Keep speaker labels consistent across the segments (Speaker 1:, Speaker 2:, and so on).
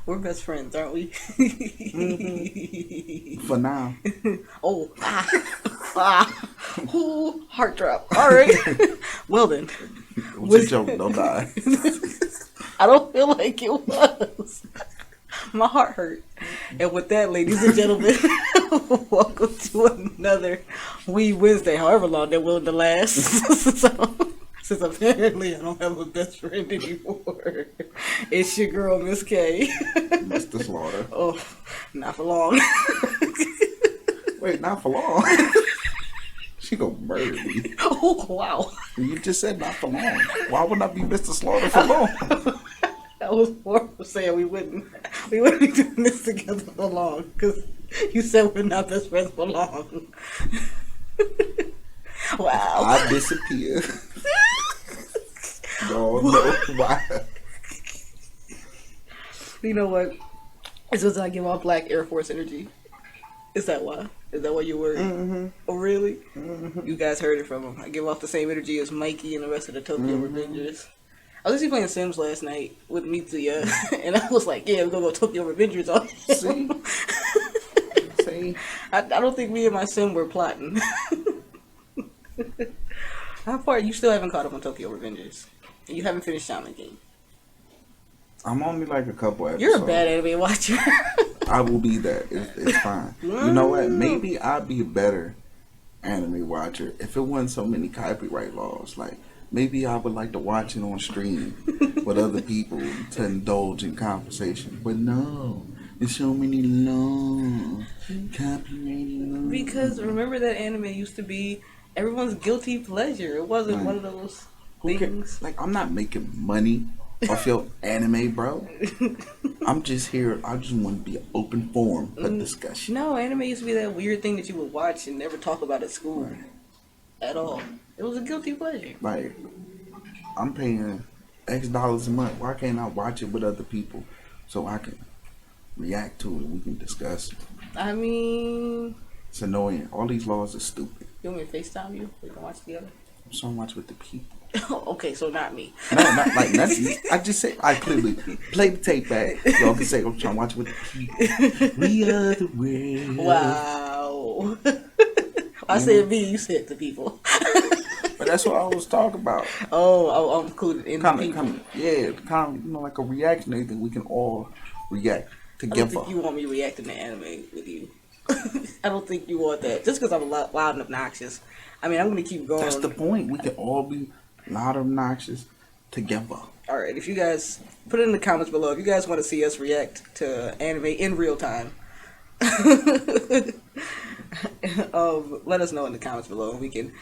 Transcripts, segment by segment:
Speaker 1: We're best friends, aren't we?
Speaker 2: For now.
Speaker 1: Oh, Ooh, heart drop. All right. Well then.
Speaker 2: It was a joke, don't die.
Speaker 1: I don't feel like it was. My heart hurt. And with that, ladies and gentlemen, welcome to another Weeb Wednesday, however long they're willing to last. Since apparently I don't have a best friend anymore. It's your girl, Miss K.
Speaker 2: Mr. Slaughter.
Speaker 1: Oh, not for long.
Speaker 2: Wait, not for long. She gonna murder me.
Speaker 1: Oh, wow.
Speaker 2: You just said not for long. Why would I be Mr. Slaughter for long?
Speaker 1: That was horrible saying we wouldn't be doing this together for long, because you said we're not best friends for long. Wow.
Speaker 2: I disappear. Y'all know why.
Speaker 1: You know what? It's because I give off black Air Force energy. Is that why? Is that why you're worried?
Speaker 2: Mm-hmm.
Speaker 1: Oh, really?
Speaker 2: Mm-hmm.
Speaker 1: You guys heard it from him. I give off the same energy as Mikey and the rest of the Tokyo Revengers. I was actually playing Sims last night with Mitsuya, and I was like, yeah, we're going to go Tokyo Revengers on him.
Speaker 2: See?
Speaker 1: I don't think me and my Sim were plotting. How far? You still haven't caught up on Tokyo Revengers. You haven't finished Shaman King.
Speaker 2: I'm only like a couple episodes.
Speaker 1: You're a bad anime watcher.
Speaker 2: I will be that. It's fine. You know what? Maybe I'd be a better anime watcher if it wasn't so many copyright laws. Like, maybe I would like to watch it on stream with other people to indulge in conversation. But no, there's so many laws. Copyrighted laws.
Speaker 1: Because remember that anime used to be everyone's guilty pleasure. It wasn't one of those things.
Speaker 2: Like, I'm not making money off your anime, bro. I'm just here. I just want to be an open forum for discussion.
Speaker 1: No, anime used to be that weird thing that you would watch and never talk about at school at all. It was a guilty pleasure.
Speaker 2: Like, I'm paying X dollars a month. Why can't I watch it with other people so I can react to it and we can discuss it?
Speaker 1: I mean,
Speaker 2: It's annoying. All these laws are stupid.
Speaker 1: you want me to FaceTime you? We can watch together.
Speaker 2: I'm so much with the people.
Speaker 1: Okay, so not me.
Speaker 2: No, not like that's. I just say I clearly play the tape back. Y'all can say I'm trying to watch it with the people. We are the world.
Speaker 1: Wow. I said me, you said the people.
Speaker 2: But that's what I was talking about.
Speaker 1: Oh, I'm included in the people.
Speaker 2: Comment. Yeah, comment. You know, like a reaction. Anything we can all react
Speaker 1: I
Speaker 2: together.
Speaker 1: don't think you want me reacting to anime with you. I don't think you want that. Just because I'm loud and obnoxious. I mean, I'm going to keep going.
Speaker 2: That's the point. We can all be loud, obnoxious together.
Speaker 1: All right, if you guys put it in the comments below, if you guys want to see us react to anime in real time, let us know in the comments below. We can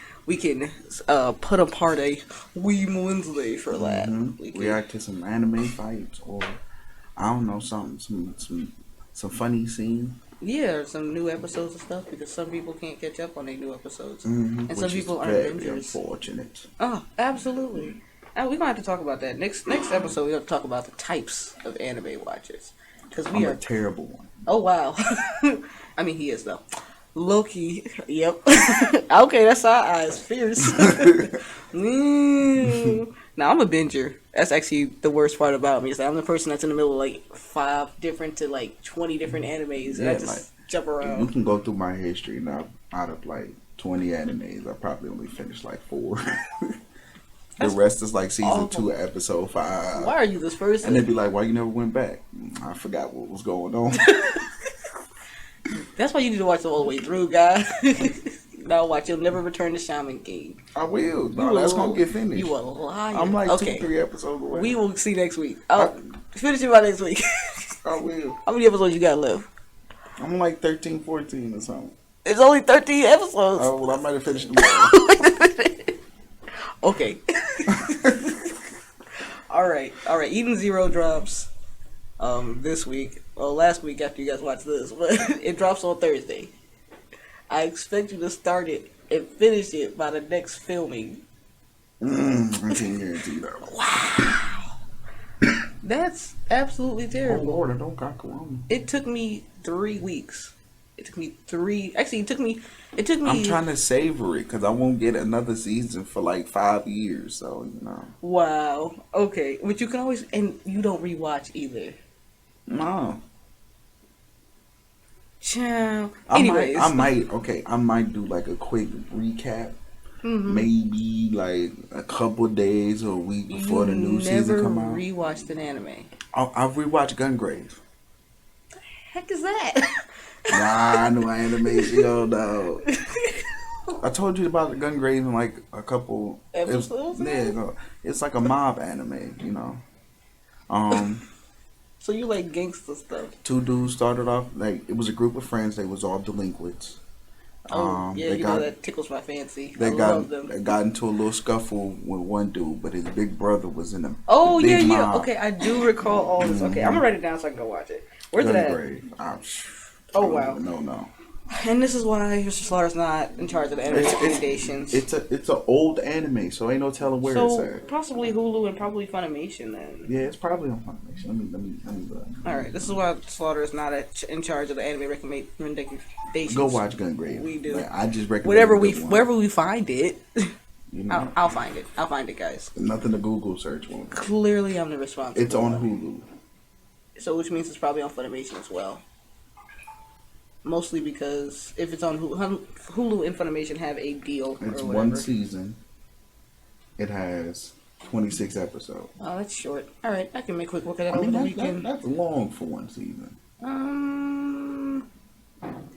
Speaker 1: put apart a Weeb Wednesday for that. We can
Speaker 2: react to some anime fights or I don't know some funny scene.
Speaker 1: Yeah, or some new episodes and stuff, because some people can't catch up on their new episodes, and some
Speaker 2: Which
Speaker 1: people
Speaker 2: is
Speaker 1: aren't
Speaker 2: very
Speaker 1: Avengers.
Speaker 2: unfortunate.
Speaker 1: Oh, absolutely. And we're gonna have to talk about that next episode. We have to talk about the types of anime watchers, because
Speaker 2: I'm a terrible one.
Speaker 1: Oh wow. I mean, he is though. Loki. Yep. Okay, that's our eyes. Fierce. Now I'm a binger. That's actually the worst part about me. Is that I'm the person that's in the middle of like 5 different to like 20 different animes, and I just
Speaker 2: like,
Speaker 1: jump around.
Speaker 2: You can go through my history now. Out of like 20 animes, I probably only finished like 4. The rest is like season 2, episode 5.
Speaker 1: Why are you this person?
Speaker 2: And they'd be like, "Why you never went back?" I forgot what was going on.
Speaker 1: That's why you need to watch it all the way through, guys. Now watch, you'll never return to Shaman King.
Speaker 2: I will. No, that's gonna get finished.
Speaker 1: You a liar.
Speaker 2: I'm like 2-3 episodes away.
Speaker 1: We will see next week. I'll finish it by next week.
Speaker 2: I will.
Speaker 1: How many episodes you got left?
Speaker 2: I'm like 13, 14 or something.
Speaker 1: It's only 13 episodes.
Speaker 2: Oh, well, I might have finished them all.
Speaker 1: Okay. All right. Eden Zero drops this week. Well, last week after you guys watched this, but it drops on Thursday. I expect you to start it and finish it by the next filming.
Speaker 2: I can't guarantee that.
Speaker 1: Wow. That's absolutely terrible.
Speaker 2: Oh Lord, I don't got corona.
Speaker 1: It took me 3 weeks. It took me 3. Actually, it took me.
Speaker 2: I'm trying to savor it because I won't get another season for like 5 years. So you know.
Speaker 1: Wow. Okay, but you can always, and you don't rewatch either.
Speaker 2: No.
Speaker 1: Child.
Speaker 2: I
Speaker 1: Anyways.
Speaker 2: I might do like a quick recap. Maybe like a couple days or a week before the new season come out.
Speaker 1: Never rewatched an anime.
Speaker 2: I've rewatched Gungrave.
Speaker 1: Heck is that?
Speaker 2: Nah, I know anime. Yo, no. I told you about the Gungrave in like a couple
Speaker 1: Episodes?
Speaker 2: It's like a mob anime, you know.
Speaker 1: So you like gangster stuff?
Speaker 2: Two dudes started off like it was a group of friends. They was all delinquents.
Speaker 1: That tickles my fancy.
Speaker 2: They
Speaker 1: love them.
Speaker 2: got into a little scuffle with one dude, but his big brother was in the
Speaker 1: yeah.
Speaker 2: mob.
Speaker 1: Okay, I do recall all this. Okay, I'm gonna write it down so I can go watch it. Where's it at? Oh wow.
Speaker 2: No.
Speaker 1: And this is why Mr. Slaughter's not in charge of the anime recommendations.
Speaker 2: It's an old anime, so ain't no telling where it's at.
Speaker 1: Possibly Hulu and probably Funimation then.
Speaker 2: Yeah, it's probably on Funimation. Let me look.
Speaker 1: All right, this is why Slaughter is not in charge of the anime recommendations.
Speaker 2: Go watch Gungrave.
Speaker 1: We do.
Speaker 2: Like, I just recommend
Speaker 1: wherever we find it.
Speaker 2: You know?
Speaker 1: I'll find it. I'll find it, guys.
Speaker 2: Nothing to Google search for.
Speaker 1: Clearly, I'm the responsible.
Speaker 2: It's on Hulu.
Speaker 1: So, which means it's probably on Funimation as well. Mostly because if it's on Hulu and Funimation have a deal.
Speaker 2: It's one season. It has 26 episodes.
Speaker 1: Oh, that's short. All right, I can make quick work of that over the weekend.
Speaker 2: That's long for one season.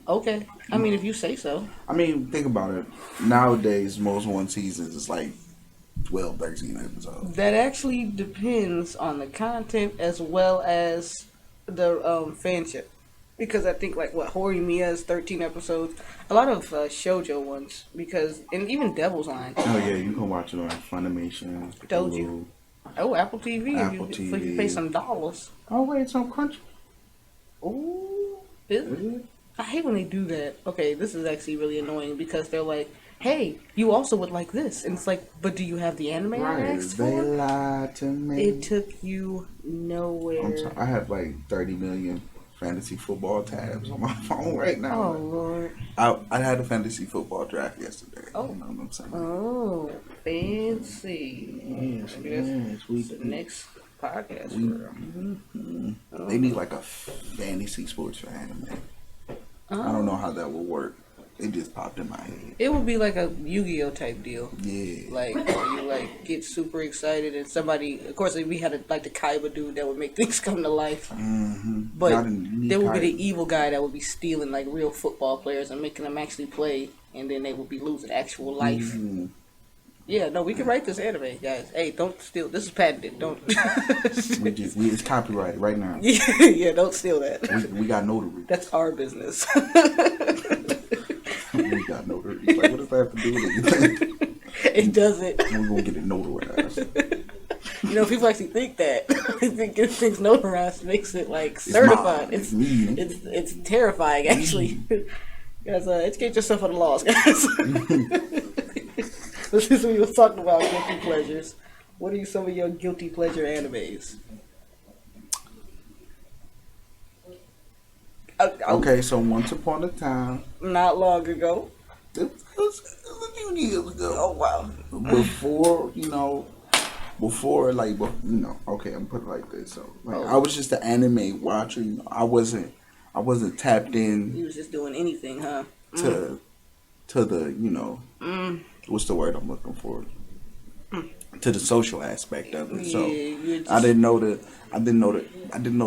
Speaker 1: Okay. I mean, if you say so.
Speaker 2: I mean, think about it. Nowadays, most one seasons is like 12, 13 episodes.
Speaker 1: That actually depends on the content as well as the fanship. Because I think like Horimiya's 13 episodes, a lot of shoujo ones. And even Devil's Line.
Speaker 2: Oh yeah, you can watch it on Funimation.
Speaker 1: Told you. Oh, Apple TV. If you pay some dollars.
Speaker 2: Oh wait, it's on Crunchy.
Speaker 1: Ooh, is it? I hate when they do that. Okay, this is actually really annoying because they're like, "Hey, you also would like this," and it's like, "But do you have the anime I asked for?"
Speaker 2: They lied to me.
Speaker 1: It took you nowhere.
Speaker 2: I'm sorry. I have like 30 million fantasy football tabs on my phone right now.
Speaker 1: Oh Lord!
Speaker 2: I had a fantasy football draft yesterday.
Speaker 1: Oh,
Speaker 2: you know what I'm saying?
Speaker 1: Oh, fancy!
Speaker 2: Yes,
Speaker 1: that's the next podcast.
Speaker 2: They need like a fantasy sports for anime. I don't know how that will work. It just popped in my head.
Speaker 1: It would be like a Yu-Gi-Oh type deal.
Speaker 2: Yeah.
Speaker 1: Like you like get super excited and somebody, of course, we had like the Kaiba dude that would make things come to life.
Speaker 2: Mm-hmm.
Speaker 1: But there would be the evil guy that would be stealing like real football players and making them actually play, and then they would be losing actual life.
Speaker 2: Mm-hmm.
Speaker 1: Yeah, no, we can write this anime, guys. Hey, don't steal. This is patented. Don't.
Speaker 2: It's copyrighted right now.
Speaker 1: Yeah, don't steal that.
Speaker 2: We got notary.
Speaker 1: That's our business.
Speaker 2: We got notary. Like, what does that have to do with anything?
Speaker 1: It doesn't.
Speaker 2: We're gonna get it notarized.
Speaker 1: You know, people actually think that. They think getting things notarized makes it like certified. It's terrifying, actually. Guys, educate yourself on the laws, guys. This is what we was talking about, guilty pleasures. What are some of your guilty pleasure animes?
Speaker 2: Okay, so once upon a time,
Speaker 1: not long ago,
Speaker 2: it was a few years ago.
Speaker 1: Oh wow!
Speaker 2: Okay, I'm put it like this. So, I was just an anime watcher. You know, I wasn't tapped in.
Speaker 1: You was just doing anything, huh?
Speaker 2: To the what's the word I'm looking for? To the social aspect of it. So I didn't know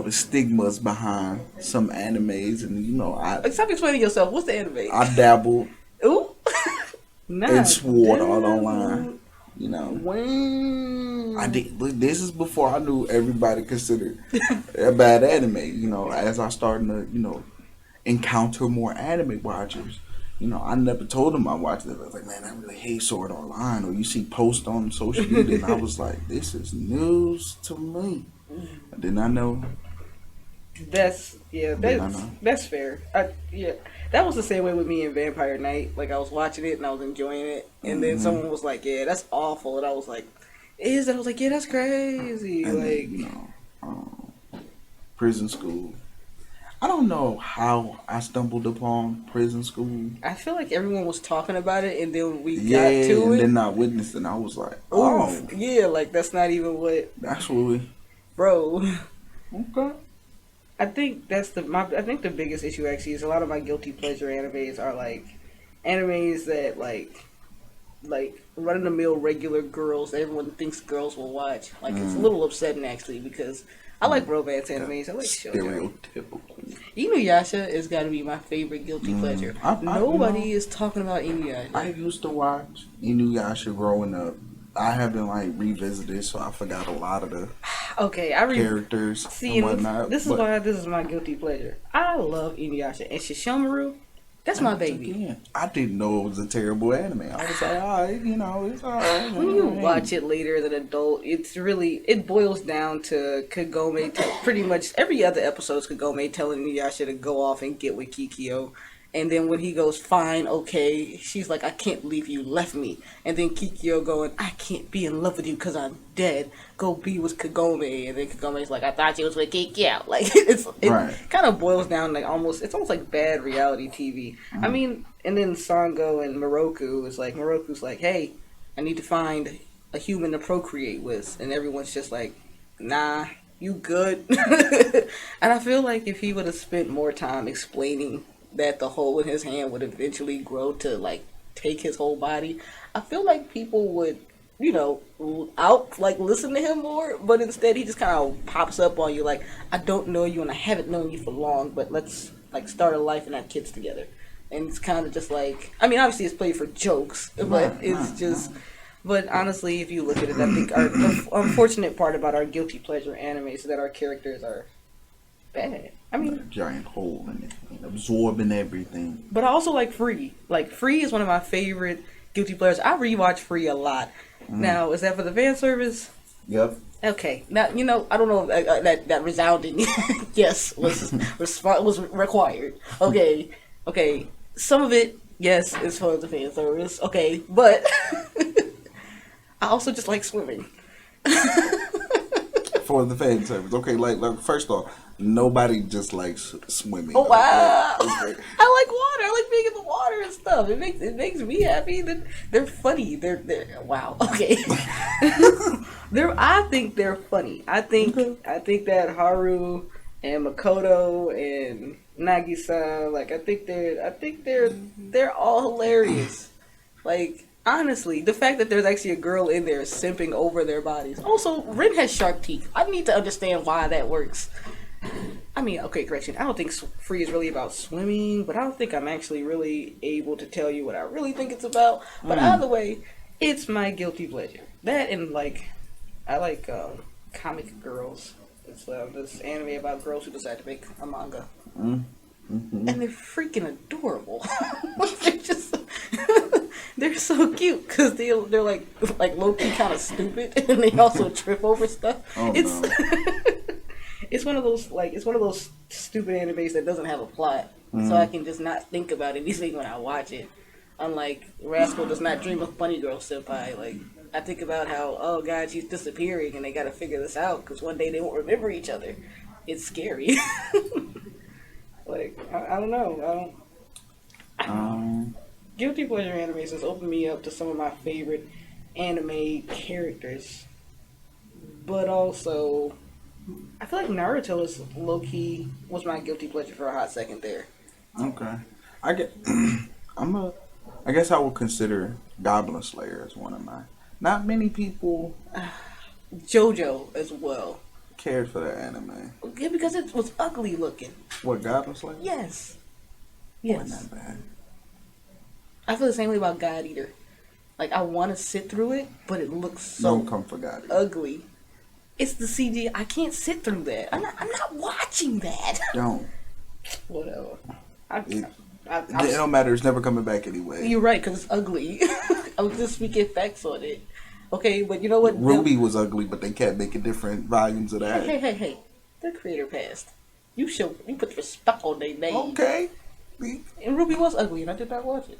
Speaker 2: the stigmas behind some animes, and
Speaker 1: stop explaining yourself. What's the anime?
Speaker 2: I dabbled.
Speaker 1: Ooh,
Speaker 2: and swore it all online.
Speaker 1: When
Speaker 2: I did. This is before I knew everybody considered a bad anime. As I started to encounter more anime watchers. I never told them I watched it. I was like, man, I really hate Sword Online. Or you see posts on social media, and I was like, this is news to me. I did not know.
Speaker 1: That's fair. That was the same way with me in Vampire Night. Like, I was watching it and I was enjoying it, and then someone was like, yeah, that's awful, and I was like, is it? I was like, yeah, that's crazy. And
Speaker 2: then, Prison School. I don't know how I stumbled upon Prison School.
Speaker 1: I feel like everyone was talking about it, and then we got to
Speaker 2: and
Speaker 1: it.
Speaker 2: then I witnessed it, and I was like,
Speaker 1: oh. Yeah, like, that's not even what...
Speaker 2: That's what we...
Speaker 1: Bro.
Speaker 2: Okay.
Speaker 1: I think I think the biggest issue actually is a lot of my guilty pleasure animes are like animes that like run of the mill regular girls that everyone thinks girls will watch. Like it's a little upsetting actually because I like romance animes. I like shoujo.
Speaker 2: Stereotypical.
Speaker 1: Inuyasha has got to be my favorite guilty pleasure. Nobody is talking about Inuyasha.
Speaker 2: I used to watch Inuyasha growing up. I haven't like revisited, so I forgot a lot of the characters and whatnot.
Speaker 1: This is why this is my guilty pleasure. I love Inuyasha and Shishomaru. That's my baby.
Speaker 2: Again, I didn't know it was a terrible anime. I was like, it's alright.
Speaker 1: When you watch it later as an adult, it boils down to Kagome. Pretty much every other episode is Kagome telling Inuyasha to go off and get with Kikyo. And then when he goes, fine, okay, she's like, I can't believe you left me. And then Kikyo going, I can't be in love with you because I'm dead. Go be with Kagome. And then Kagome's like, I thought you was with Kikyo. Like, it kind of boils down like it's almost like bad reality TV. I mean, and then Sango and Moroku is like, Moroku's like, hey, I need to find a human to procreate with. And everyone's just like, nah, you good. And I feel like if he would have spent more time explaining that the hole in his hand would eventually grow to like take his whole body, I feel like people would, listen to him more. But instead, he just kind of pops up on you like, I don't know you and I haven't known you for long, but let's like start a life and have kids together. And it's kind of just like, I mean, obviously it's played for jokes, but it's just. But honestly, if you look at it, I think the unfortunate part about our guilty pleasure animes is that our characters are bad. I mean,
Speaker 2: a giant hole in it, absorbing everything. But
Speaker 1: I also like Free. Like Free is one of my favorite guilty pleasures. I rewatch Free a lot. Now, is that for the fan service?
Speaker 2: Yep.
Speaker 1: Okay. Now I don't know if that resounding yes was required. Okay. Some of it, yes, is for the fan service. Okay, but I also just like swimming.
Speaker 2: For the fan service, okay. Like first off, nobody just likes swimming.
Speaker 1: Oh wow! I like water. I like being in the water and stuff. It makes me happy. They're funny. They're wow. Okay. I think they're funny. I think that Haru and Makoto and Nagisa, like I think they're all hilarious. Like. Honestly, the fact that there's actually a girl in there simping over their bodies. Also, Rin has shark teeth. I need to understand why that works. I mean, okay, correction. I don't think Free is really about swimming, but I don't think I'm actually really able to tell you what I really think it's about. But either way, it's my guilty pleasure. That and, like, I like Comic Girls. It's this anime about girls who decide to make a manga. And they're freaking adorable. They're just... They're so cute because they're like low-key kind of stupid, and they also trip over stuff. It's one of those stupid animes that doesn't have a plot, so I can just not think about anything when I watch it. Unlike Rascal does not dream of Bunny Girl Senpai. Like I think about how, oh god, she's disappearing, and they got to figure this out because one day they won't remember each other. It's scary. Like I don't know. Guilty pleasure animes has opened me up to some of my favorite anime characters, but also I feel like Naruto is low-key was my guilty pleasure for a hot second there.
Speaker 2: Okay, I guess I would consider Goblin Slayer as one of mine. Not many people
Speaker 1: JoJo as well
Speaker 2: cared for that anime.
Speaker 1: Yeah, because it was ugly looking.
Speaker 2: What, Goblin Slayer?
Speaker 1: Yes.
Speaker 2: Wasn't that bad.
Speaker 1: I feel the same way about God Eater. Like, I want to sit through it, but it looks so
Speaker 2: Don't come for God Eater.
Speaker 1: Ugly. It's the CG. I can't sit through that. I'm not watching that.
Speaker 2: Don't.
Speaker 1: Whatever.
Speaker 2: It don't matter. It's never coming back anyway.
Speaker 1: You're right, because it's ugly. I was just speaking facts on it. Okay, but you know what?
Speaker 2: Ruby was ugly, but they kept making different volumes of that.
Speaker 1: Hey. The creator passed. You put respect on their name.
Speaker 2: Okay.
Speaker 1: And Ruby was ugly, and I did not watch it.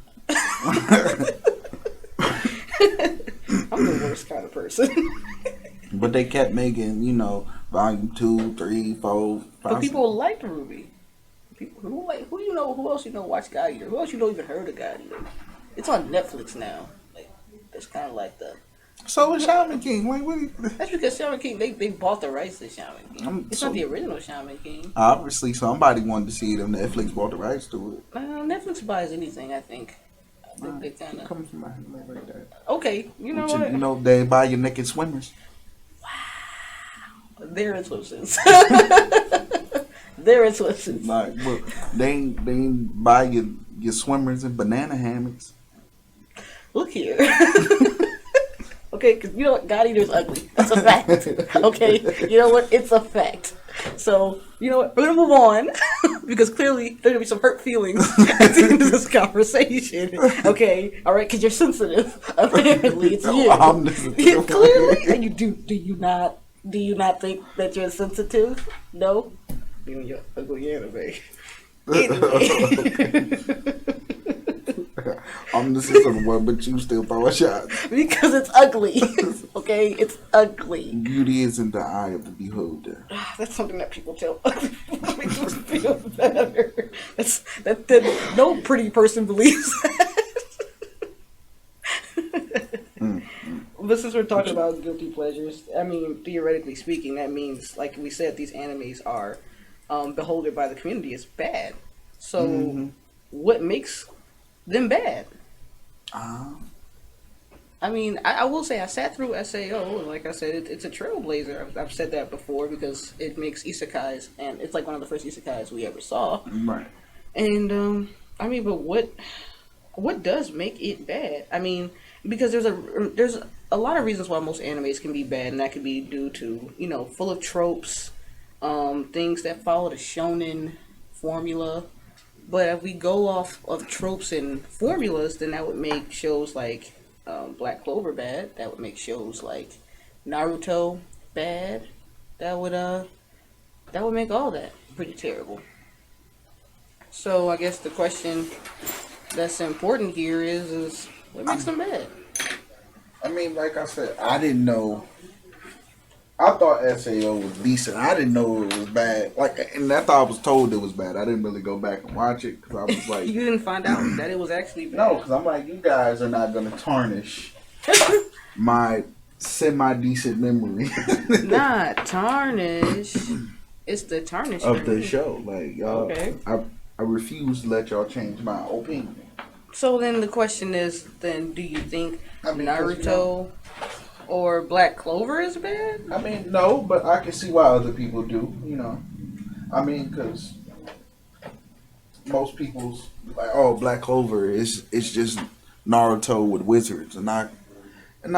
Speaker 1: I'm the worst kind of person.
Speaker 2: But they kept making, volume 2, 3, 4, 5.
Speaker 1: But people liked Ruby. Who else watch God Eater? Who else even heard of God Eater? It's on Netflix now. Like, it's kind of like the
Speaker 2: So is Shaman King. Like, what?
Speaker 1: That's because Shaman King, they bought the rights to Shaman King. It's not the original Shaman King.
Speaker 2: Obviously, somebody wanted to see it, and Netflix bought the rights to it.
Speaker 1: Netflix buys anything, I think. They kind of
Speaker 2: comes from my head like that.
Speaker 1: Okay, you know what?
Speaker 2: You know, they buy your naked swimmers.
Speaker 1: Wow, they're intuitions. They're intuitions.
Speaker 2: Like, look, they ain't buy your swimmers and banana hammocks.
Speaker 1: Look here. Okay, because you know what? God Eater's ugly. That's a fact. Okay? You know what? It's a fact. So, you know what? We're going to move on because clearly there's going to be some hurt feelings at the end of this conversation. Okay? All right? Because you're sensitive. Apparently, it's you.
Speaker 2: I'm sensitive.
Speaker 1: Clearly. And do you not think that you're sensitive? No? You and your ugly anime. Anyway.
Speaker 2: I'm the sensitive one, but you still throw a shot.
Speaker 1: Because it's ugly. Okay? It's ugly.
Speaker 2: Beauty is in the eye of the beholder.
Speaker 1: That's something that people tell other people to make them feel better. That no pretty person believes that. But since we're talking about guilty pleasures, I mean, theoretically speaking, that means, like we said, these animes are beholden by the community is bad. So, what makes them bad? I mean, I will say I sat through SAO, and like I said, it's a trailblazer. I've said that before because it makes isekais, and it's like one of the first isekais we ever saw.
Speaker 2: Right.
Speaker 1: And I mean, but what does make it bad? I mean, because there's a lot of reasons why most animes can be bad, and that could be due to, you know, full of tropes, things that follow the shonen formula. But if we go off of tropes and formulas, then that would make shows like Black Clover bad. That would make shows like Naruto bad. That would make all that pretty terrible. So I guess the question that's important here is what makes them bad?
Speaker 2: I mean, like I said, I didn't know. I thought SAO was decent. I didn't know it was bad. Like, and I thought I was told it was bad. I didn't really go back and watch it because I was like,
Speaker 1: you didn't find out that it was actually bad.
Speaker 2: No, because I'm like, you guys are not going to tarnish my semi-decent memory.
Speaker 1: Not tarnish. It's the tarnish
Speaker 2: of the show. Like, y'all,
Speaker 1: okay.
Speaker 2: I refuse to let y'all change my opinion.
Speaker 1: So then the question is, then do you think Naruto or Black Clover is bad?
Speaker 2: I mean, no, but I can see why other people do, you know. I mean, because most people's like, oh, Black Clover is just Naruto with wizards, and I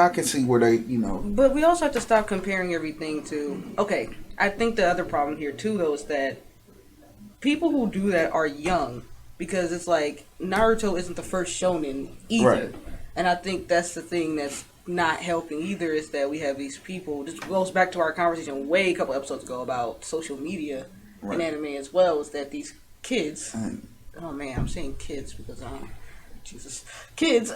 Speaker 2: can see where they, you know.
Speaker 1: But we also have to stop comparing everything to. Okay, I think the other problem here too, though, is that people who do that are young, because it's like Naruto isn't the first shonen either,
Speaker 2: right.
Speaker 1: And I think that's the thing that's not helping either, is that we have these people. This goes back to our conversation a couple episodes ago about social media and anime as well, is that these kids, oh man, I'm saying kids because Jesus, kids,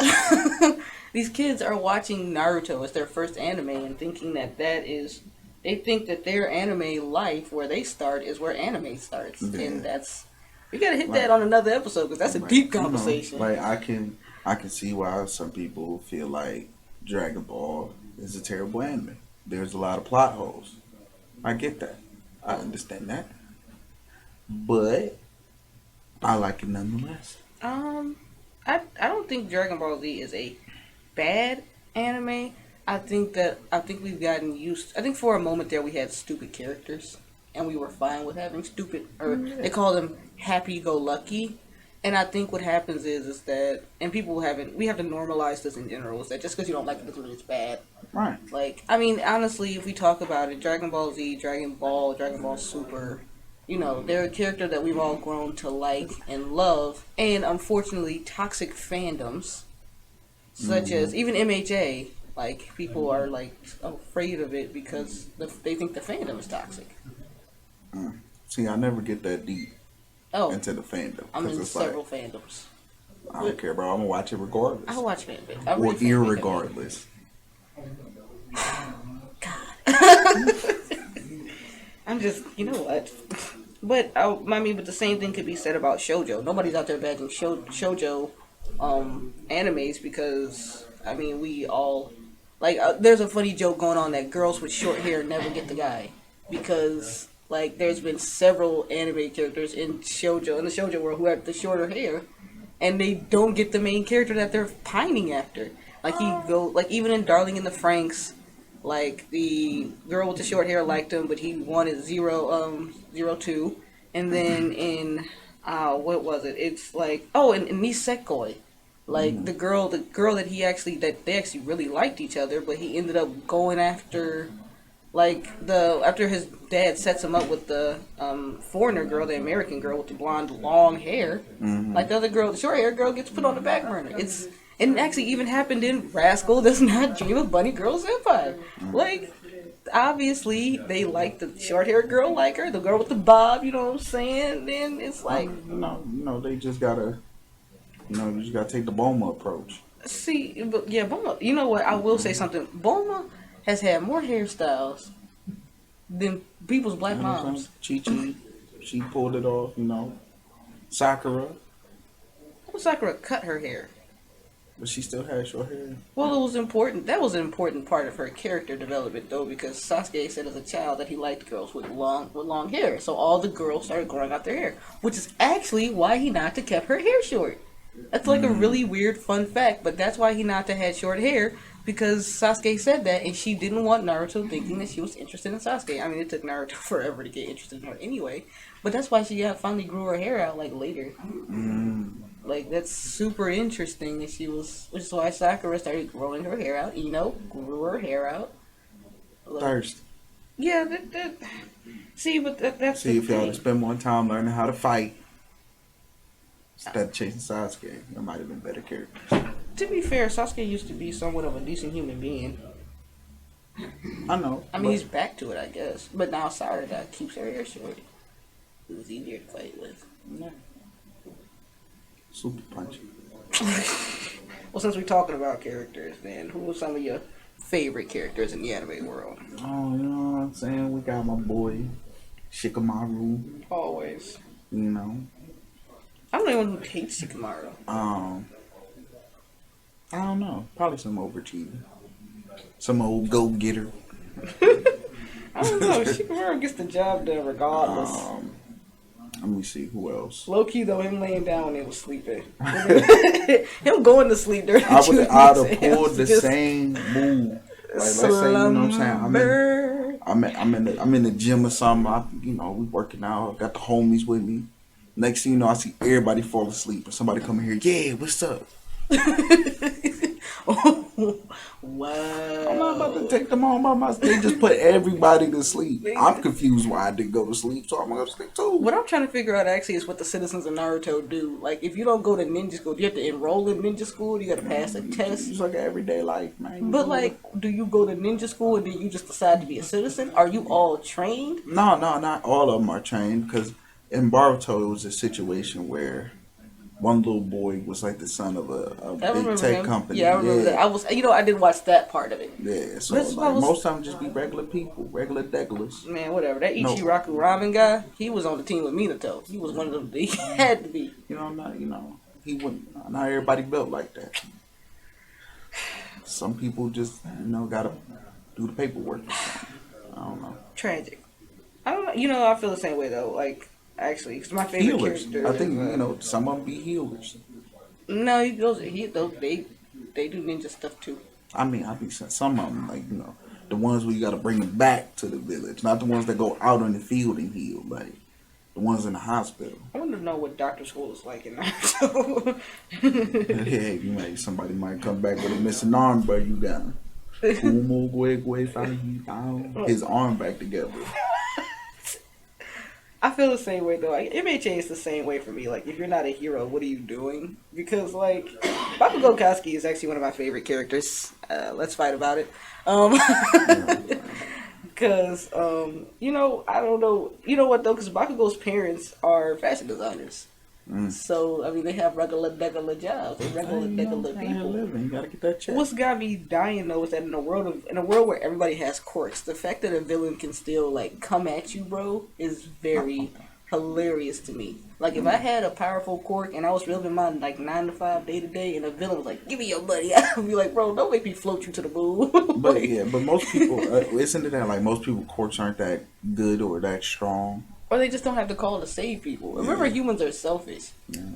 Speaker 1: these kids are watching Naruto as their first anime and thinking they think that their anime life where they start is where anime starts, and we gotta hit that on another episode because that's a deep conversation.
Speaker 2: You know, like I can see why some people feel like Dragon Ball is a terrible anime. There's a lot of plot holes. I get that. I understand that. But I like it nonetheless.
Speaker 1: I don't think Dragon Ball Z is a bad anime. I think we've gotten used. I think for a moment there we had stupid characters, and we were fine with having stupid, or they call them happy-go-lucky. And I think what happens is that, and we have to normalize this in general, is that just because you don't like it doesn't mean it's bad.
Speaker 2: Right.
Speaker 1: Like, I mean, honestly, if we talk about it, Dragon Ball Z, Dragon Ball Super, you know, they're a character that we've all grown to like and love. And unfortunately, toxic fandoms, such as even MHA, like, people are like afraid of it because they think the fandom is toxic.
Speaker 2: See, I never get that deep into the fandom.
Speaker 1: I'm in several fandoms.
Speaker 2: I don't care, bro. I'm gonna watch it regardless.
Speaker 1: I watch fanfic.
Speaker 2: Or irregardless.
Speaker 1: God. I'm just, you know what? But I mean, but the same thing could be said about shoujo. Nobody's out there bashing shoujo animes because I mean we all Like, there's a funny joke going on that girls with short hair never get the guy because, like, there's been several anime characters in the shoujo world who have the shorter hair, and they don't get the main character that they're pining after. Like even in Darling in the Franxx, like the girl with the short hair liked him, but he wanted 02, and then in what was it? It's like in Nisekoi. Like the girl that they actually really liked each other, but he ended up going after, after his dad sets him up with the foreigner girl, the American girl with the blonde long hair. Like the other girl, the short hair girl, gets put on the back burner. It actually even happened in Rascal Does Not Dream of Bunny Girl Senpai. Like, obviously they like the short hair girl, like her, the girl with the bob. You know what I'm saying? Then it's like
Speaker 2: they just gotta. You just gotta take the Boma approach.
Speaker 1: See, but yeah, Boma. You know what? I will say something. Boma has had more hairstyles than people's black moms.
Speaker 2: Chi-Chi, she pulled it off. Sakura.
Speaker 1: Well, Sakura cut her hair,
Speaker 2: but she still had short hair.
Speaker 1: Well, it was important. That was an important part of her character development, though, because Sasuke said as a child that he liked girls with long hair. So all the girls started growing out their hair, which is actually why Hinata kept her hair short. That's like a really weird fun fact, but that's why Hinata had short hair, because Sasuke said that, and she didn't want Naruto thinking that she was interested in Sasuke. I mean, it took Naruto forever to get interested in her anyway, but that's why she finally grew her hair out, later. Like, that's super interesting that which is why Sakura started growing her hair out, grew her hair out.
Speaker 2: Thirst.
Speaker 1: Yeah, see, but that's
Speaker 2: See, if y'all spend more time learning how to fight, instead of chasing Sasuke, there might have been better characters.
Speaker 1: To be fair, Sasuke used to be somewhat of a decent human being.
Speaker 2: I know.
Speaker 1: I mean, he's back to it, I guess. But now Sakura keeps her hair short. It was easier to fight with.
Speaker 2: No. Super punchy.
Speaker 1: Well, since we're talking about characters, then, who are some of your favorite characters in the anime world?
Speaker 2: Oh, you know what I'm saying? We got my boy, Shikamaru.
Speaker 1: Always.
Speaker 2: I'm
Speaker 1: the one who hates Shikamaru.
Speaker 2: I don't know. Probably some overachiever. Some old go-getter.
Speaker 1: I don't know. Shikamaru gets the job done regardless.
Speaker 2: Let me see. Who else?
Speaker 1: Low-key, though, him laying down when he was sleeping. Him going to sleep during the
Speaker 2: I'd have pulled the same move. Like, let's say, you know what I'm saying? I'm in the gym or something. We working out. I got the homies with me. Next thing you know, I see everybody fall asleep. And somebody come in here, yeah, what's up?
Speaker 1: Wow.
Speaker 2: I'm not about to take them home by myself. They just put everybody to sleep. I'm confused why I didn't go to sleep, so I'm going to sleep too.
Speaker 1: What I'm trying to figure out actually is what the citizens of Naruto do. Like, if you don't go to ninja school, do you have to enroll in ninja school? Do you got to pass a test?
Speaker 2: It's like everyday life, man.
Speaker 1: But, do you go to ninja school and then you just decide to be a citizen? Are you all trained?
Speaker 2: No, not all of them are trained, because in Baruto, it was a situation where one little boy was like the son of a big tech company.
Speaker 1: Yeah, I remember that. I didn't watch that part of it.
Speaker 2: Yeah, so most of them just be regular people, regular degulas.
Speaker 1: Man, whatever. That Ichiraku ramen guy, he was on the team with Minato. He was one of them. He had to be.
Speaker 2: He wouldn't. Not everybody built like that. Some people just, gotta do the paperwork. I don't know.
Speaker 1: Tragic. I don't know. I feel the same way though. Actually, because my favorite character.
Speaker 2: I think some of them be healers.
Speaker 1: No, they do ninja stuff too.
Speaker 2: I think some of them, the ones where you got to bring them back to the village, not the ones that go out on the field and heal, like the ones in the hospital.
Speaker 1: I want to know what doctor school is like in Naruto.
Speaker 2: Yeah, somebody might come back with a missing arm, but you got his arm back together.
Speaker 1: I feel the same way though. MHA is the same way for me. If you're not a hero, what are you doing? Because Bakugo Katsuki is actually one of my favorite characters. Let's fight about it. Because I don't know. You know what though? Because Bakugo's parents are fashion designers. So they have regular jobs. They're regular people.
Speaker 2: You gotta get that check.
Speaker 1: What's got me dying though is that in a world where everybody has quirks, the fact that a villain can still come at you, bro, is very hilarious to me. Like if I had a powerful quirk and I was living my like 9 to 5 day to day, and a villain was like, "Give me your money," I'd be like, "Bro, don't make me float you to the moon."
Speaker 2: But yeah, but most people, isn't it that like most people quirks aren't that good or that strong?
Speaker 1: Or they just don't have the call to save people. Remember, humans are selfish.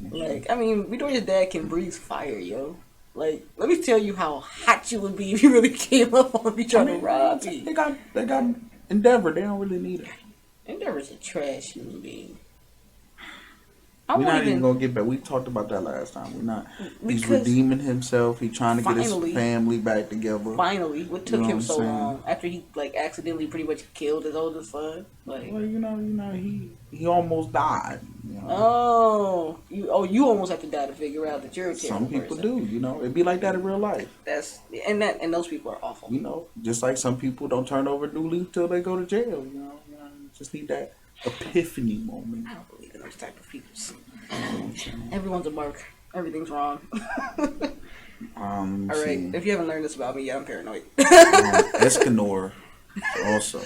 Speaker 1: Like, I mean, Midoriya's dad can breathe fire, yo. Like, let me tell you how hot you would be if you really came up on me trying to rob me.
Speaker 2: They got Endeavor. They don't really need it.
Speaker 1: Endeavor's a trash human being.
Speaker 2: We're not even gonna get back. We talked about that last time. We're not. He's redeeming himself. He's trying to get his family back together.
Speaker 1: Finally, what took him so long after he like accidentally pretty much killed his oldest son? Like,
Speaker 2: well, he almost died.
Speaker 1: Oh, you almost have to die to figure out that you're a terrible
Speaker 2: Some people
Speaker 1: person.
Speaker 2: do. It'd be like that in real life.
Speaker 1: And those people are awful.
Speaker 2: Just like some people don't turn over new leaf till they go to jail. You just need that epiphany moment.
Speaker 1: I don't believe in those type of people. Everyone's a mark. Everything's wrong. All right. If you haven't learned this about me yet, I'm paranoid.
Speaker 2: Escanor also.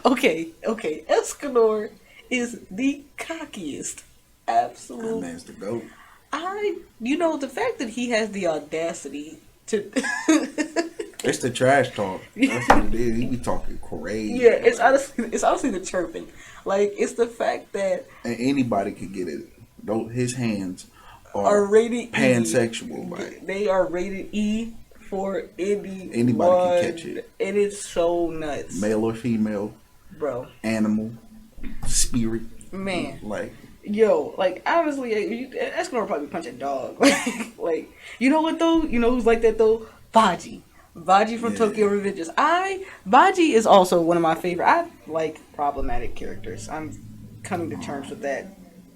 Speaker 1: Okay. Escanor is the cockiest. Absolutely.
Speaker 2: That man's the GOAT.
Speaker 1: The fact that he has the audacity to.
Speaker 2: It's the trash talk. That's what it is. He be talking crazy.
Speaker 1: Yeah, it's honestly the chirping. Like, it's the fact that
Speaker 2: and anybody could get it. His hands are
Speaker 1: rated
Speaker 2: pansexual. Right?
Speaker 1: They are rated E for
Speaker 2: anybody can catch it.
Speaker 1: It is so nuts.
Speaker 2: Male or female,
Speaker 1: bro.
Speaker 2: Animal, spirit,
Speaker 1: man.
Speaker 2: Like.
Speaker 1: Yo, like, honestly, Escanor probably punch a dog. like, you know what though? You know who's like that though? Baji from Tokyo Revengers. Baji is also one of my favorite. I like problematic characters. I'm coming to terms with that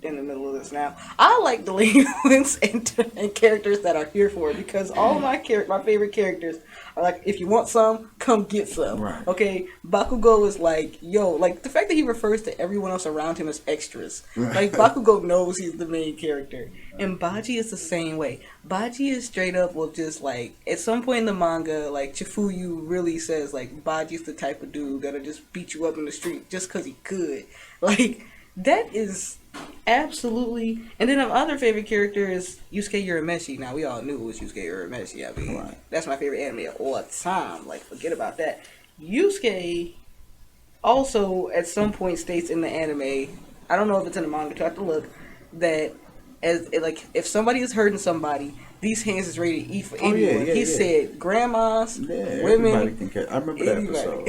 Speaker 1: in the middle of this now. I like delinquents and characters that are here for it because all my favorite characters are like, if you want some, come get some.
Speaker 2: Right.
Speaker 1: Okay, Bakugo is like, yo, like the fact that he refers to everyone else around him as extras. Like Bakugo knows he's the main character. And Baji is the same way. Baji is straight up will just like, at some point in the manga, like Chifuyu really says like Baji's the type of dude that'll just beat you up in the street just because he could. Like, that is absolutely. And then my other favorite character is Yusuke Urameshi. Now we all knew it was Yusuke Urameshi. I mean, that's my favorite anime of all time. Like, forget about that. Yusuke also at some point states in the anime, I don't know if it's in the manga, so I have to look, that as like if somebody is hurting somebody, these hands is rated E for anyone. He said grandmas, women.
Speaker 2: Everybody can catch. I remember that episode.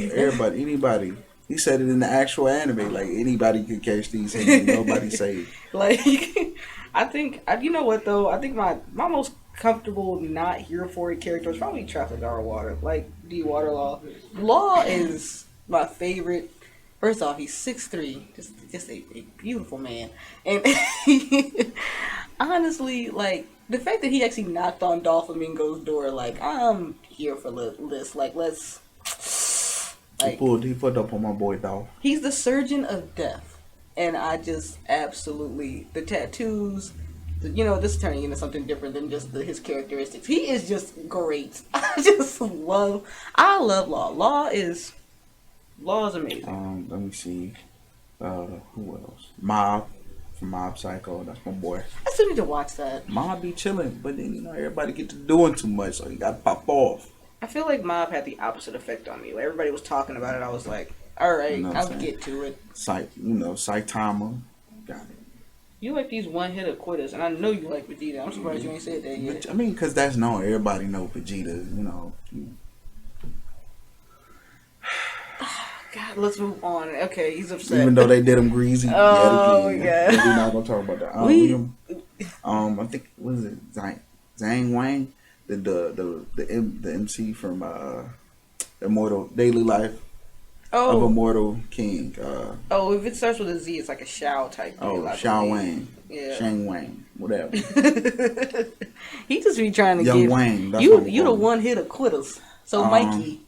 Speaker 2: Anybody. He said it in the actual anime, like anybody could catch these hands, nobody saved.
Speaker 1: Like, I think, you know what though? I think my most comfortable not here for it character is probably Trafalgar Water, like D. Waterlaw. Law is my favorite. First off, he's 6'3", just a beautiful man, and honestly, like the fact that he actually knocked on Doflamingo's door, like I'm here for this. Like, let's. Like,
Speaker 2: he put up on my boy Dolph.
Speaker 1: He's the surgeon of death. And I just absolutely, the tattoos, this is turning into something different than just his characteristics. He is just great. I love Law. Law is amazing.
Speaker 2: Let me see. Who else? Mob from Mob Psycho. That's my boy.
Speaker 1: I still need to watch that.
Speaker 2: Mob be chilling, but then, everybody get to doing too much, so you got to pop off.
Speaker 1: I feel like Mob had the opposite effect on me. Like, everybody was talking about it. I was like, all right, I'll get to it.
Speaker 2: Saitama. Got it.
Speaker 1: You like these one-hitter quitters, and I know you like Vegeta. I'm surprised you ain't said that yet.
Speaker 2: I mean, because that's known. Everybody know Vegeta,
Speaker 1: God, let's move on. Okay, he's upset.
Speaker 2: Even though they did him greasy.
Speaker 1: Oh, yeah.
Speaker 2: We're not going to talk about that. I think, what is it? Zhang Wang? The MC from Immortal Daily Life of Immortal King.
Speaker 1: If it starts with a Z, it's like a Shao type.
Speaker 2: Shao Wang. Yeah. Shang Wang. Whatever.
Speaker 1: He just be trying to
Speaker 2: Young
Speaker 1: give
Speaker 2: Wang. That's
Speaker 1: you the one hit of quitters. So Mikey.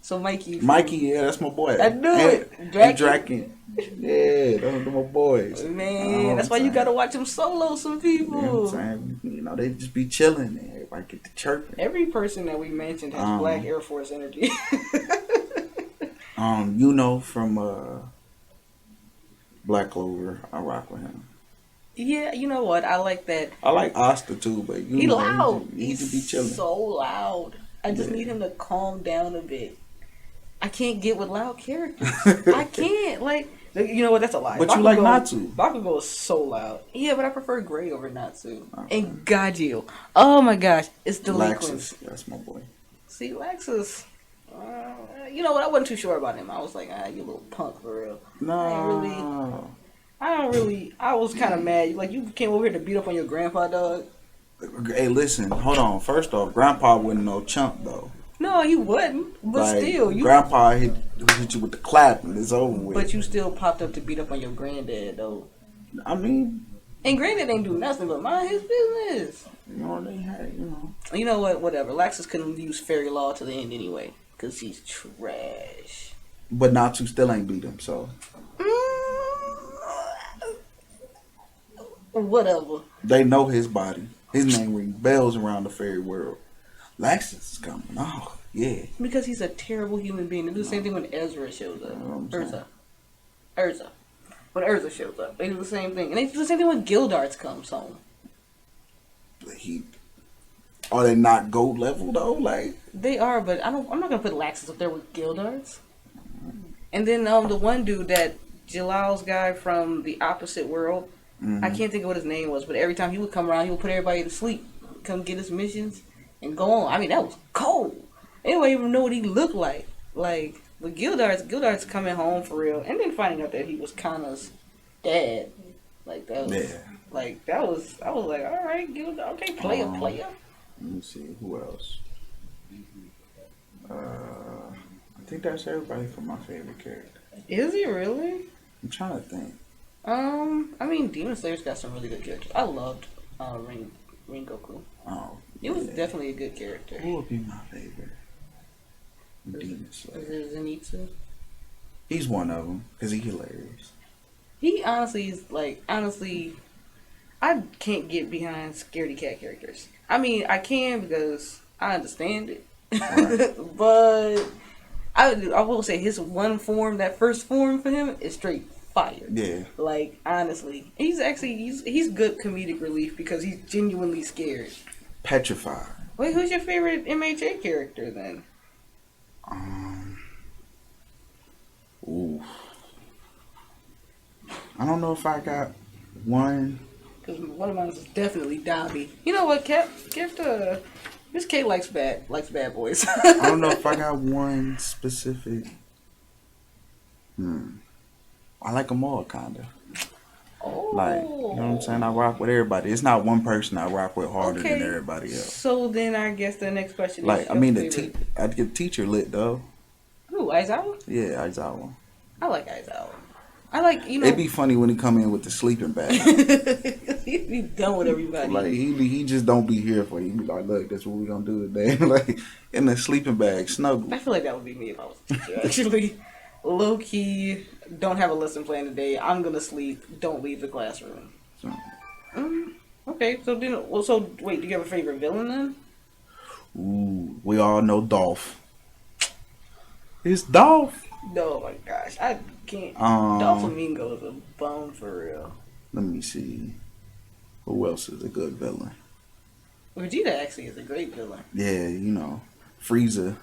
Speaker 2: Mikey, yeah, that's my boy.
Speaker 1: I knew it.
Speaker 2: Draken. Yeah, those are my boys.
Speaker 1: Man, that's why you gotta watch them solo some people.
Speaker 2: You know what I'm saying? They just be chilling and everybody get to chirping.
Speaker 1: Every person that we mentioned has black Air Force energy.
Speaker 2: From Black Clover, I rock with him.
Speaker 1: Yeah, you know what? I like that.
Speaker 2: I like Asta too, but
Speaker 1: He loud.
Speaker 2: he just be
Speaker 1: He's
Speaker 2: chilling.
Speaker 1: so loud. I just
Speaker 2: Yeah.
Speaker 1: need him to calm down a bit. I can't get with loud characters. I can't. Like, you know what? That's a lie.
Speaker 2: But you like Natsu.
Speaker 1: Bakugo is so loud. Yeah, but I prefer Gray over Natsu.
Speaker 2: Okay.
Speaker 1: And Gajio. Oh my gosh. It's delinquents.
Speaker 2: Laxus, that's my boy.
Speaker 1: See, Laxus. You know what? I wasn't too sure about him. I was like, you little punk for real.
Speaker 2: No.
Speaker 1: I was kind of mad. Like, you came over here to beat up on your grandpa, dog.
Speaker 2: Hey, listen, hold on. First off, Grandpa wasn't no chump though.
Speaker 1: No, he wasn't. But
Speaker 2: Like,
Speaker 1: still, you.
Speaker 2: Grandpa hit you with the clap and it's over with.
Speaker 1: But you still popped up to beat up on your granddad, though.
Speaker 2: I mean,
Speaker 1: And granddad ain't do nothing but mind his business.
Speaker 2: you know they had,
Speaker 1: You know what? Whatever. Laxus couldn't use fairy law to the end anyway, cause he's trash.
Speaker 2: But Natsu still ain't beat him, so
Speaker 1: Whatever.
Speaker 2: they know his body. His name rings bells around the fairy world. Laxus is coming. Oh, yeah.
Speaker 1: Because he's a terrible human being. They do the same thing when Ezra shows up. Urza. When Urza shows up, they do the same thing. And they do the same thing when Gildarts comes home.
Speaker 2: But are they not gold level though? Like
Speaker 1: They are, but I'm not gonna put Laxus up there with Gildarts. And then the one dude that Jalal's guy from the opposite world, I can't think of what his name was, but every time he would come around, he would put everybody to sleep, come get his missions, and go on. I mean, that was cold. They didn't even know what he looked like. Like, with Gildart's coming home for real, and then finding out that he was Kana's dad. Like, that was, like, I was like, all right, Gildart, okay, player.
Speaker 2: let me see who else. I think that's everybody for my favorite character.
Speaker 1: Is he really?
Speaker 2: I'm trying to think.
Speaker 1: I mean, Demon Slayer's got some really good characters. I loved Rengoku.
Speaker 2: Oh,
Speaker 1: He was definitely a good character.
Speaker 2: Who would be my favorite? Demon Slayer.
Speaker 1: Is it Zenitsu?
Speaker 2: He's one of them because he's hilarious.
Speaker 1: He honestly is I can't get behind scaredy cat characters. I mean, I can because I understand it,
Speaker 2: Right.
Speaker 1: but I will say his one form, that first form for him, is straight fire.
Speaker 2: Yeah.
Speaker 1: Like, honestly, he's good comedic relief because he's genuinely scared.
Speaker 2: Petrified.
Speaker 1: Wait, who's your favorite MHA character then?
Speaker 2: Ooh. I don't know if I got one.
Speaker 1: Because one of mine is definitely Dobby. You know what, Miss K likes bad boys.
Speaker 2: I don't know if I got one specific. I like them all, kinda.
Speaker 1: Oh.
Speaker 2: Like, you know what I'm saying? I rock with everybody. It's not one person I rock with harder than everybody else.
Speaker 1: So then I guess the next question
Speaker 2: Like,
Speaker 1: is
Speaker 2: I mean, I'd get teacher lit though.
Speaker 1: Who, Aizawa?
Speaker 2: Yeah, Aizawa.
Speaker 1: I like Aizawa. I like,
Speaker 2: It'd be funny when he come in with the sleeping bag.
Speaker 1: He'd be done with everybody.
Speaker 2: Like, he just don't be here for you. He be like, look, that's what we gonna do today. Like, in the sleeping bag, snuggle.
Speaker 1: I feel like that would be me if I was a teacher, actually. Low key, don't have a lesson plan today. I'm gonna sleep. Don't leave the classroom.
Speaker 2: So,
Speaker 1: Okay, so wait, do you have a favorite villain then?
Speaker 2: ooh, we all know Dolph. It's Dolph.
Speaker 1: Oh my gosh, I can't.
Speaker 2: Um,
Speaker 1: Doflamingo is a bone for real.
Speaker 2: Let me see. Who else is a good villain?
Speaker 1: Vegeta actually is a great villain.
Speaker 2: Yeah, you know, Frieza.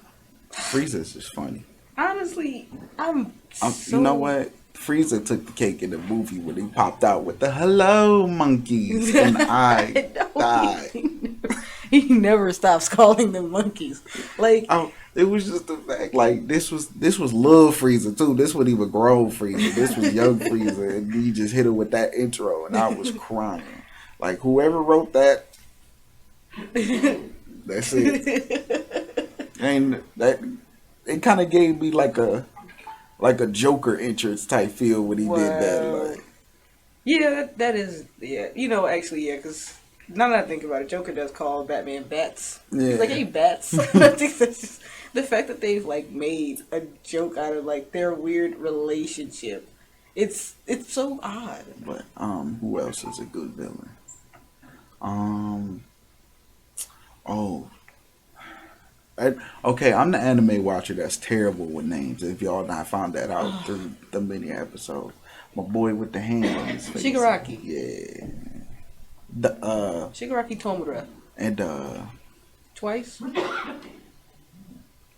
Speaker 2: Frieza's just funny.
Speaker 1: Honestly,
Speaker 2: You know what? Frieza took the cake in the movie when he popped out with the "Hello, monkeys," and I died.
Speaker 1: He never stops calling them monkeys. Like,
Speaker 2: it was just the fact, like this was little Frieza too. This wasn't even grown Frieza. This was young Frieza, and he just hit it with that intro, and I was crying. Like whoever wrote that, that's it. And that it kind of gave me like a Joker entrance type feel when he did that. Like,
Speaker 1: yeah, that is, yeah. You know, actually, yeah, because now that I think about it, Joker does call Batman Bats.
Speaker 2: Yeah.
Speaker 1: He's like, hey, Bats. I think that's just the fact that they've like made a joke out of like their weird relationship. It's so odd.
Speaker 2: But who else is a good villain? Okay, I'm the anime watcher that's terrible with names. If y'all not found that out through the mini episode, My boy with the hand on his face.
Speaker 1: Shigaraki.
Speaker 2: Yeah.
Speaker 1: Shigaraki Tomura.
Speaker 2: And
Speaker 1: Twice?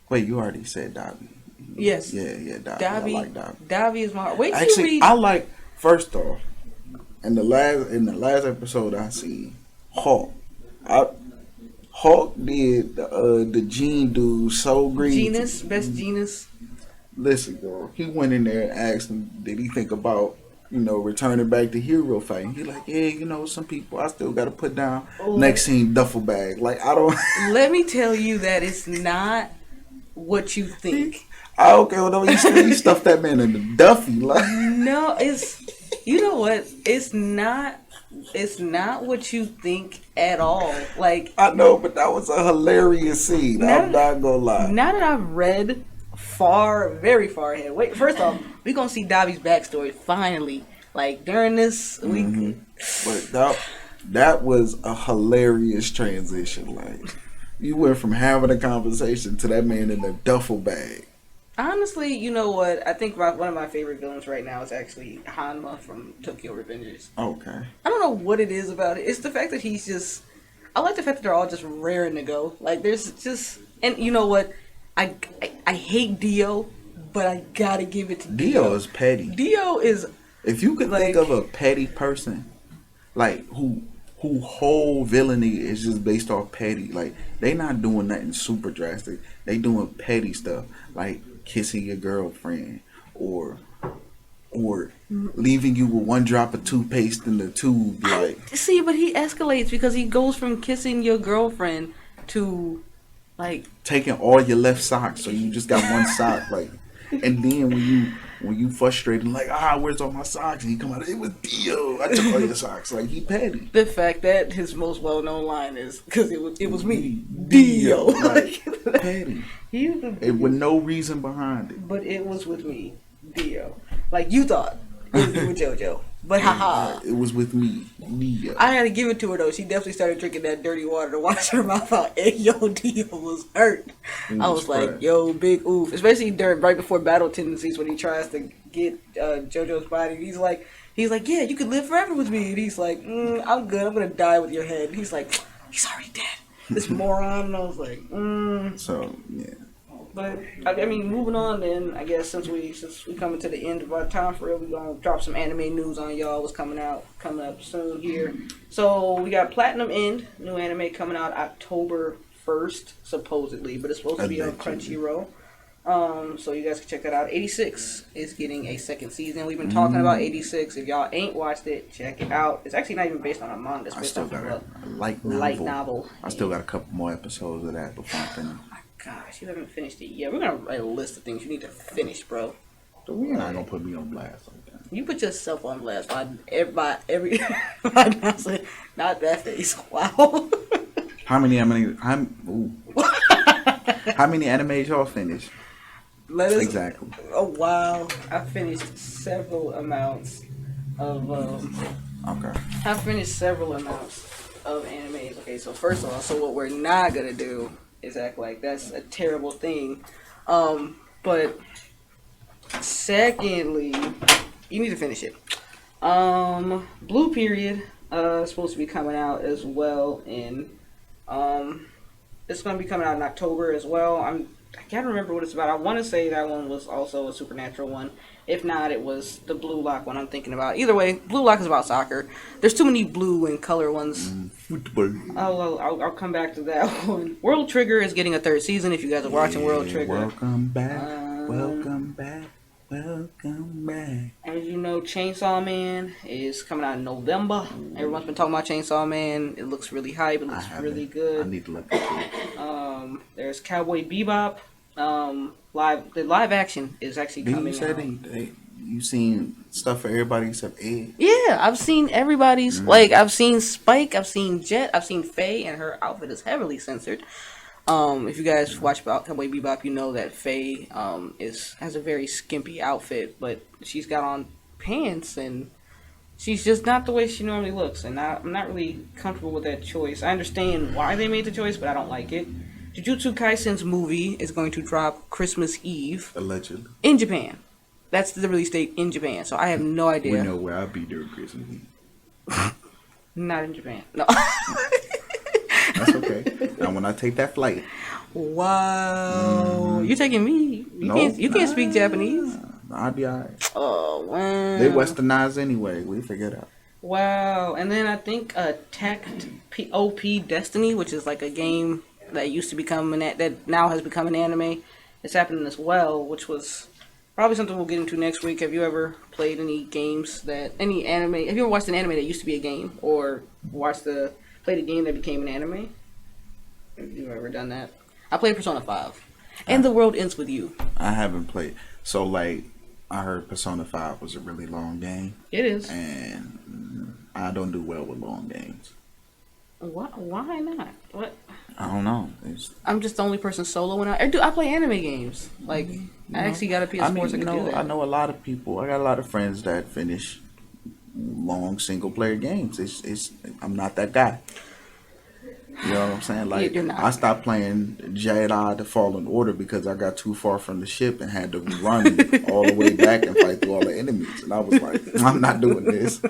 Speaker 2: wait, you already said Dabi.
Speaker 1: Yes.
Speaker 2: Yeah, Dabi. I like Dabi.
Speaker 1: Dabi is my. Wait till
Speaker 2: Actually,
Speaker 1: you read.
Speaker 2: I like. First off, in the last episode I see Hulk. Hulk did the Gene dude so great.
Speaker 1: Best Genus.
Speaker 2: Listen, girl, he went in there and asked him, did he think about returning back to hero fighting? He like, yeah, some people I still got to put down. Next scene, duffel bag. Like I don't.
Speaker 1: Let me tell you that it's not what you think.
Speaker 2: Okay, well, no, you stuffed that man in the duffy. Like
Speaker 1: no, it's you know what? It's not what you think at all. Like
Speaker 2: I know, but that was a hilarious scene. I'm not gonna lie.
Speaker 1: Now that I've read very far ahead. Wait, first off, we're gonna see Dabi's backstory finally. Like during this week.
Speaker 2: Mm-hmm. But that was a hilarious transition. Like you went from having a conversation to that man in a duffel bag.
Speaker 1: Honestly, you know what? I think one of my favorite villains right now is actually Hanma from Tokyo Revengers.
Speaker 2: Okay.
Speaker 1: I don't know what it is about it. It's the fact that he's just... I like the fact that they're all just raring to go. Like, there's just... And you know what? I hate Dio, but I gotta give it to Dio.
Speaker 2: Dio is petty.
Speaker 1: Dio is...
Speaker 2: If you could think of a petty person, like, who whole villainy is just based off petty. Like, they not doing nothing super drastic. They doing petty stuff. Like... kissing your girlfriend or leaving you with one drop of toothpaste in the tube. Like,
Speaker 1: see, but he escalates because he goes from kissing your girlfriend to like
Speaker 2: taking all your left socks, so you just got one sock. Like, and then when you frustrated, like, where's all my socks? And he come out, it was Dio. I took all your socks. Like, he petty.
Speaker 1: The fact that his most well known line is because it was me, Dio.
Speaker 2: Like, petty.
Speaker 1: He's the
Speaker 2: with no reason behind it.
Speaker 1: But it was with me, Dio. Like you thought it was with JoJo, but haha,
Speaker 2: it was with me, Dio.
Speaker 1: I had to give it to her though. She definitely started drinking that dirty water to wash her mouth out. And yo, Dio was hurt. I was like, yo, big oof. Especially right before battle tendencies when he tries to get JoJo's body. He's like, yeah, you could live forever with me. And he's like, I'm good. I'm gonna die with your head. And he's like, he's already dead. This moron. And I was like,
Speaker 2: So yeah.
Speaker 1: But I mean, moving on then. I guess since we coming to the end of our time for real, we gonna drop some anime news on y'all. What's coming up soon here. So we got Platinum End, new anime coming out October 1st supposedly, but it's supposed to be on Crunchyroll. So you guys can check that out. 86 is getting a second season. We've been talking about 86. If y'all ain't watched it, check it out. It's actually not even based on a manga. It's based on a light novel.
Speaker 2: I still got a couple more episodes of that before I'm finished.
Speaker 1: Gosh, you haven't finished it yet. We're gonna write a list of things you need to finish, bro.
Speaker 2: So we're not gonna put me on blast like that.
Speaker 1: You put yourself on blast by every not that face. Wow.
Speaker 2: How many animes y'all finished? Exactly.
Speaker 1: Oh wow! I finished several amounts of
Speaker 2: Okay.
Speaker 1: I finished several amounts of animes. Okay, so first of all, what we're not gonna do is act like that's a terrible thing. But secondly, you need to finish it. Blue Period is supposed to be coming out as well it's going to be coming out in October as well. I can't remember what it's about. I want to say that one was also a supernatural one. If not, it was the Blue Lock one I'm thinking about. Either way, Blue Lock is about soccer. There's too many blue and color ones.
Speaker 2: Football.
Speaker 1: I'll come back to that one. World Trigger is getting a third season if you guys are watching World Trigger.
Speaker 2: Welcome back. Welcome back. Welcome back.
Speaker 1: As you know, Chainsaw Man is coming out in November. Everyone's been talking about Chainsaw Man. It looks really hype. It looks really good.
Speaker 2: I need to look at it.
Speaker 1: There's Cowboy Bebop. The live action is actually coming out.
Speaker 2: You seen stuff for everybody except Ed?
Speaker 1: Yeah, I've seen everybody's. Like, I've seen Spike, I've seen Jet, I've seen Faye, and her outfit is heavily censored. If you guys watch about Cowboy Bebop, you know that Faye has a very skimpy outfit, but she's got on pants, and she's just not the way she normally looks, and I'm not really comfortable with that choice. I understand why they made the choice, but I don't like it. Jujutsu Kaisen's movie is going to drop Christmas Eve.
Speaker 2: Allegedly.
Speaker 1: In Japan. That's the release date in Japan, so I have no
Speaker 2: We
Speaker 1: idea.
Speaker 2: know where I'll be during Christmas.
Speaker 1: Not in Japan. No.
Speaker 2: That's okay. Now, when I take that flight,
Speaker 1: Wow. You're taking me. You can't speak Japanese.
Speaker 2: I'll be alright.
Speaker 1: Oh, wow.
Speaker 2: They westernized anyway. We figure it out.
Speaker 1: Wow. And then I think OP Destiny, which is like a game that used to become that now has become an anime. It's happening as well, which was probably something we'll get into next week. Have you ever played any games any anime? Have you ever watched an anime that used to be a game, or played a game that became an anime? Have you ever done that? I played Persona 5, and The World Ends With You.
Speaker 2: I haven't played. So, like, I heard Persona 5 was a really long game.
Speaker 1: It is.
Speaker 2: And I don't do well with long games.
Speaker 1: Why not? What?
Speaker 2: I don't know.
Speaker 1: I'm just the only person solo I play anime games. Like, I actually got a PS4 so I can do that.
Speaker 2: I know a lot of people. I got a lot of friends that finish long single player games. I'm not that guy. You know what I'm saying? Like,
Speaker 1: You're not.
Speaker 2: I stopped playing Jedi: The Fallen Order because I got too far from the ship and had to run all the way back and fight through all the enemies. And I was like, I'm not doing this.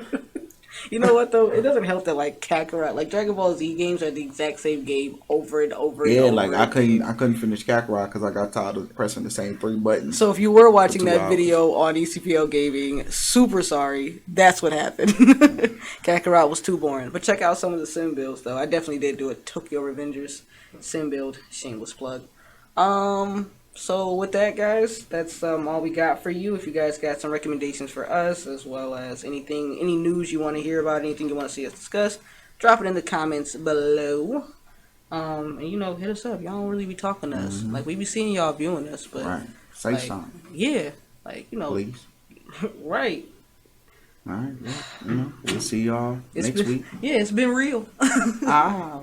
Speaker 1: You know what though? It doesn't help that like Kakarot, like Dragon Ball Z games are the exact same game over and over and over.
Speaker 2: Yeah, like I couldn't finish Kakarot because I got tired of pressing the same 3 buttons.
Speaker 1: So if you were watching that
Speaker 2: 2 hours.
Speaker 1: video on ECPL Gaming, super sorry. That's what happened. Kakarot was too boring. But check out some of the sim builds though. I definitely did do a Tokyo Revengers sim build. Shameless plug. So with that, guys, that's all we got for you. If you guys got some recommendations for us, as well as any news you want to hear about, anything you want to see us discuss, drop it in the comments below. And hit us up. Y'all don't really be talking to us. Like, we be seeing y'all viewing us, but
Speaker 2: Right. Say something.
Speaker 1: Yeah. Like,
Speaker 2: Please.
Speaker 1: Right.
Speaker 2: All right. Yeah, we'll see y'all next week.
Speaker 1: Yeah, it's been real.
Speaker 2: Ah.